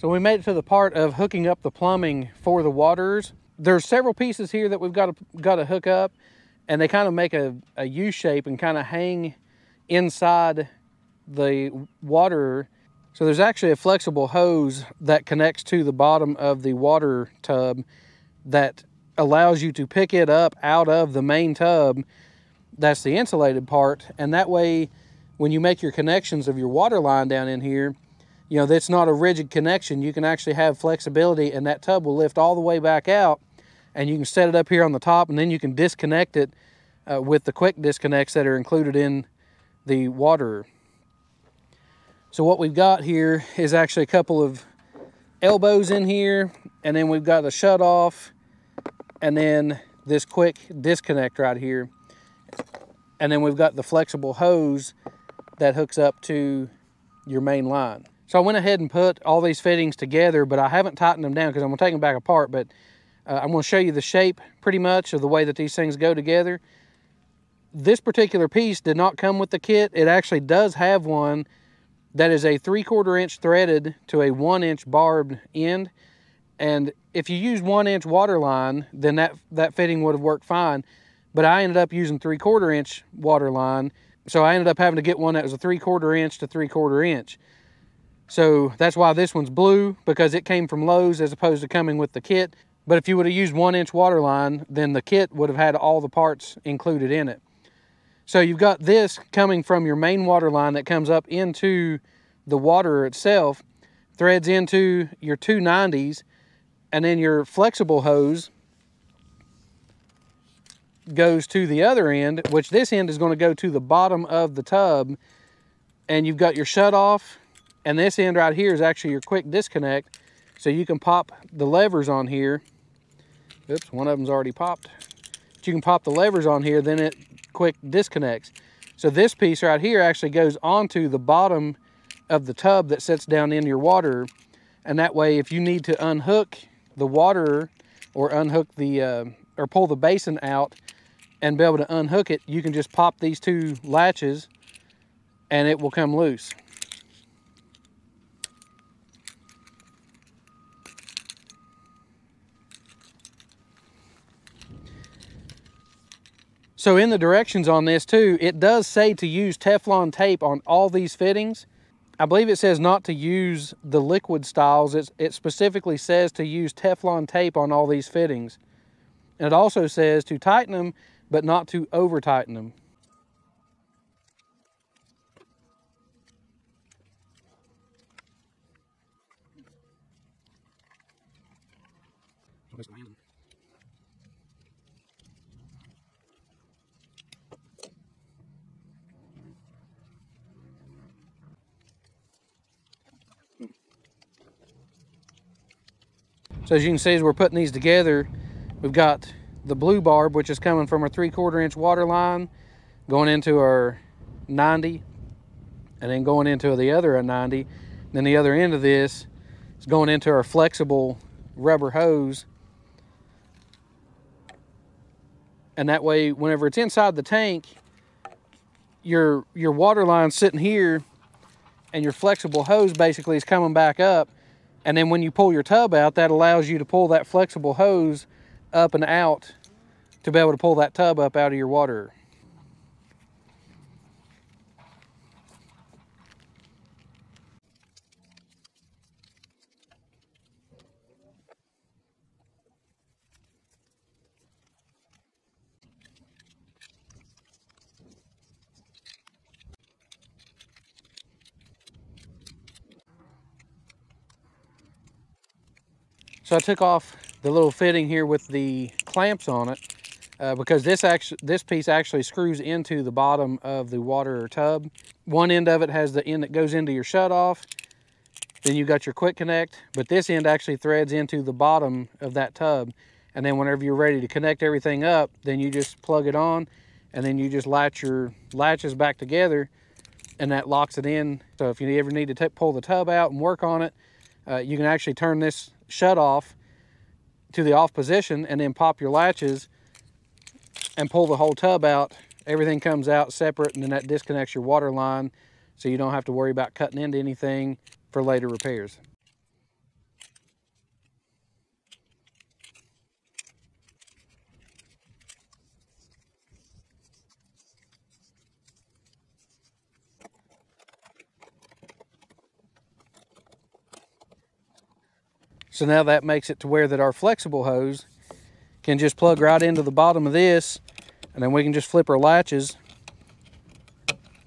So we made it to the part of hooking up the plumbing for the waterers. There's several pieces here that we've got to hook up, and they kind of make a U shape and kind of hang inside the waterer. So there's actually a flexible hose that connects to the bottom of the water tub that allows you to pick it up out of the main tub. That's the insulated part, and that way when you make your connections of your water line down in here, you know, that's not a rigid connection. You can actually have flexibility, and that tub will lift all the way back out, and you can set it up here on the top, and then you can disconnect it with the quick disconnects that are included in the waterer. So what we've got here is actually a couple of elbows in here, and then we've got a shut off, and then this quick disconnect right here. And then we've got the flexible hose that hooks up to your main line. So I went ahead and put all these fittings together, but I haven't tightened them down because I'm gonna take them back apart, but I'm gonna show you the shape pretty much of the way that these things go together. This particular piece did not come with the kit. It actually does have one that is a 3/4 inch threaded to a 1 inch barbed end. And if you use 1 inch water line, then that fitting would have worked fine. But I ended up using 3/4 inch water line. So I ended up having to get one that was a 3/4 inch to 3/4 inch. So that's why this one's blue, because it came from Lowe's as opposed to coming with the kit. But if you would have used 1 inch water line, then the kit would have had all the parts included in it. So you've got this coming from your main water line that comes up into the waterer itself, threads into your 290s, and then your flexible hose goes to the other end, which this end is going to go to the bottom of the tub, and you've got your shut off, and this end right here is actually your quick disconnect, so you can pop the levers on here. Oops, one of them's already popped. But you can pop the levers on here, then it quick disconnects. So this piece right here actually goes onto the bottom of the tub that sits down in your water, and that way if you need to unhook the water or unhook the or pull the basin out and be able to unhook it, you can just pop these two latches and it will come loose. So in the directions on this too, it does say to use Teflon tape on all these fittings. I believe it says not to use the liquid styles. It specifically says to use Teflon tape on all these fittings. And it also says to tighten them, but not to over tighten them. So as you can see, as we're putting these together, we've got the blue barb, which is coming from our 3/4 inch water line, going into our 90, and then going into the other 90. Then the other end of this is going into our flexible rubber hose. And that way, whenever it's inside the tank, your water line's sitting here, and your flexible hose basically is coming back up. And then when you pull your tub out, that allows you to pull that flexible hose up and out to be able to pull that tub up out of your water. So I took off the little fitting here with the clamps on it because this piece actually screws into the bottom of the water tub. One end of it has the end that goes into your shut off. Then you got your quick connect, but this end actually threads into the bottom of that tub. And then whenever you're ready to connect everything up, then you just plug it on, and then you just latch your latches back together, and that locks it in. So if you ever need to pull the tub out and work on it, you can actually turn this shut off to the off position and then pop your latches and pull the whole tub out. Everything comes out separate, and then that disconnects your water line, so you don't have to worry about cutting into anything for later repairs. So now that makes it to where that our flexible hose can just plug right into the bottom of this, and then we can just flip our latches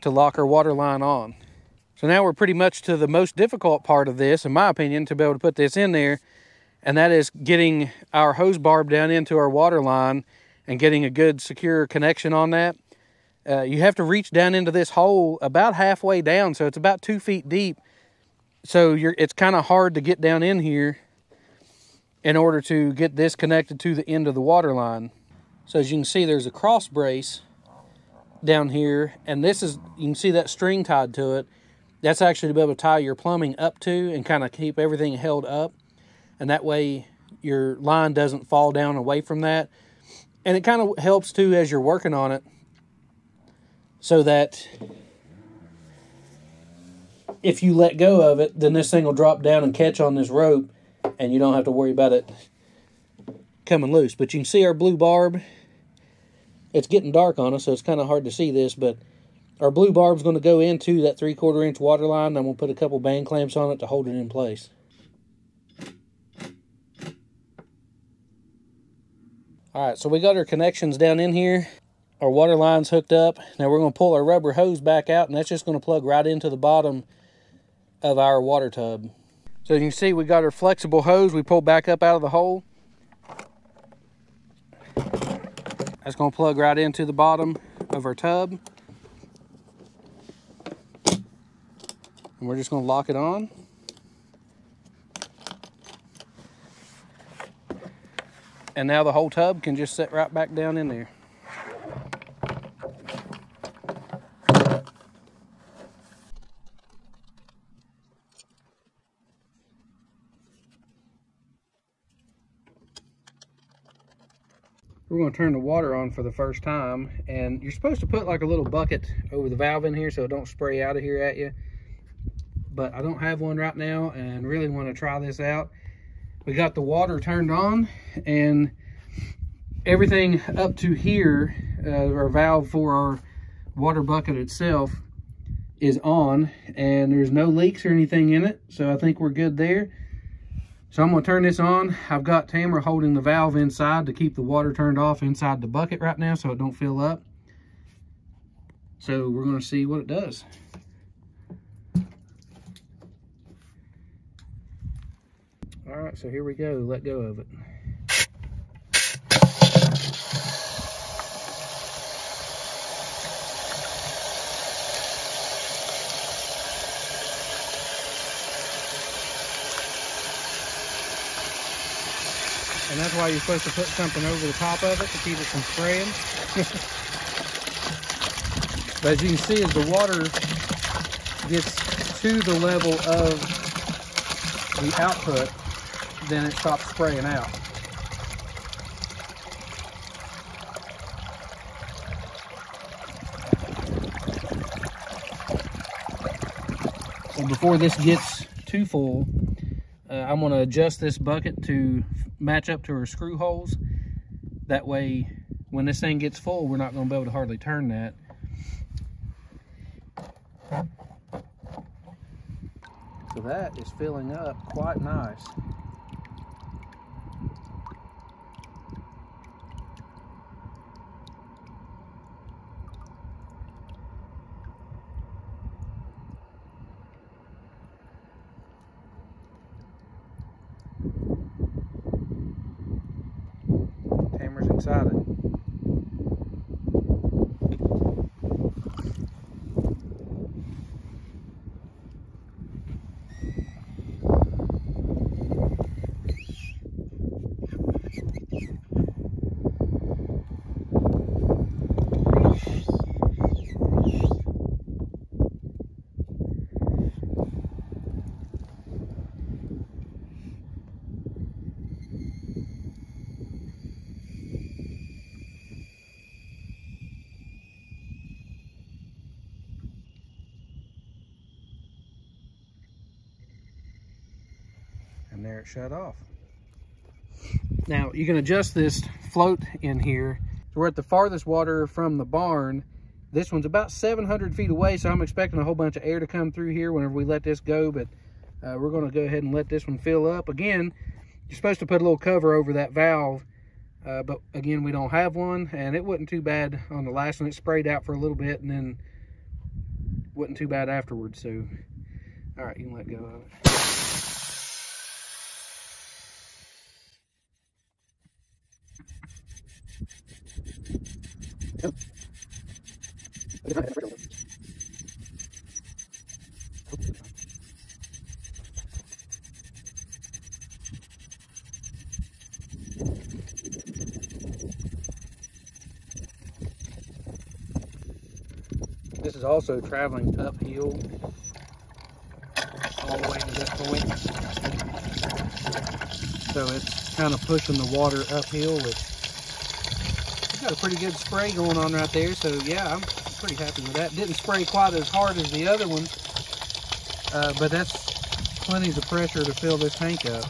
to lock our water line on. So now we're pretty much to the most difficult part of this, in my opinion, to be able to put this in there, and that is getting our hose barb down into our water line and getting a good secure connection on that. You have to reach down into this hole about halfway down, so it's about 2 feet deep. So it's kind of hard to get down in here in order to get this connected to the end of the water line. So as you can see, there's a cross brace down here, and this is, you can see that string tied to it. That's actually to be able to tie your plumbing up to and kind of keep everything held up, and that way your line doesn't fall down away from that. And it kind of helps too as you're working on it, so that if you let go of it, then this thing will drop down and catch on this rope, and you don't have to worry about it coming loose. But you can see our blue barb. It's getting dark on us, so it's kind of hard to see this, but our blue barb's going to go into that 3/4 inch water line, and I'm going to put a couple band clamps on it to hold it in place. Alright, so we got our connections down in here. Our water line's hooked up. Now we're going to pull our rubber hose back out, and that's just going to plug right into the bottom of our water tub. So you can see we got our flexible hose we pulled back up out of the hole. That's going to plug right into the bottom of our tub. And we're just going to lock it on. And now the whole tub can just sit right back down in there. We're going to turn the water on for the first time, and you're supposed to put like a little bucket over the valve in here so it don't spray out of here at you. But I don't have one right now and really want to try this out. We got the water turned on, and everything up to here, our valve for our water bucket itself is on, and there's no leaks or anything in it, so I think we're good there. So I'm going to turn this on. I've got Tamara holding the valve inside to keep the water turned off inside the bucket right now so it don't fill up. So we're going to see what it does. All right, so here we go. Let go of it. And that's why you're supposed to put something over the top of it to keep it from spraying. But as you can see, as the water gets to the level of the output, then it stops spraying out. So before this gets too full, I'm going to adjust this bucket to match up to our screw holes. That way, when this thing gets full, we're not going to be able to hardly turn that. So that is filling up quite nice. Tamara's excited. And there it shut off. Now you can adjust this float in here. So we're at the farthest water from the barn. This one's about 700 feet away, so I'm expecting a whole bunch of air to come through here whenever we let this go, but We're going to go ahead and let this one fill up. Again, you're supposed to put a little cover over that valve, but again, we don't have one, and it wasn't too bad on the last one. It sprayed out for a little bit and then wasn't too bad afterwards. So, all right, you can let go of it. Yep. This is also traveling uphill all the way to this point. So it's kind of pushing the water uphill. It's got a pretty good spray going on right there. So yeah, I'm pretty happy with that. Didn't spray quite as hard as the other one, but that's plenty of pressure to fill this tank up.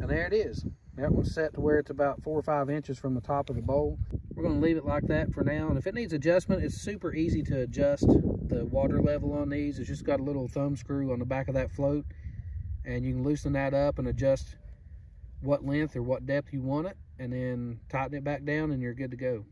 And there it is. That one's set to where it's about 4 or 5 inches from the top of the bowl. We're going to leave it like that for now. And if it needs adjustment, it's super easy to adjust the water level on these. It's just got a little thumb screw on the back of that float. And you can loosen that up and adjust what length or what depth you want it. And then tighten it back down and you're good to go.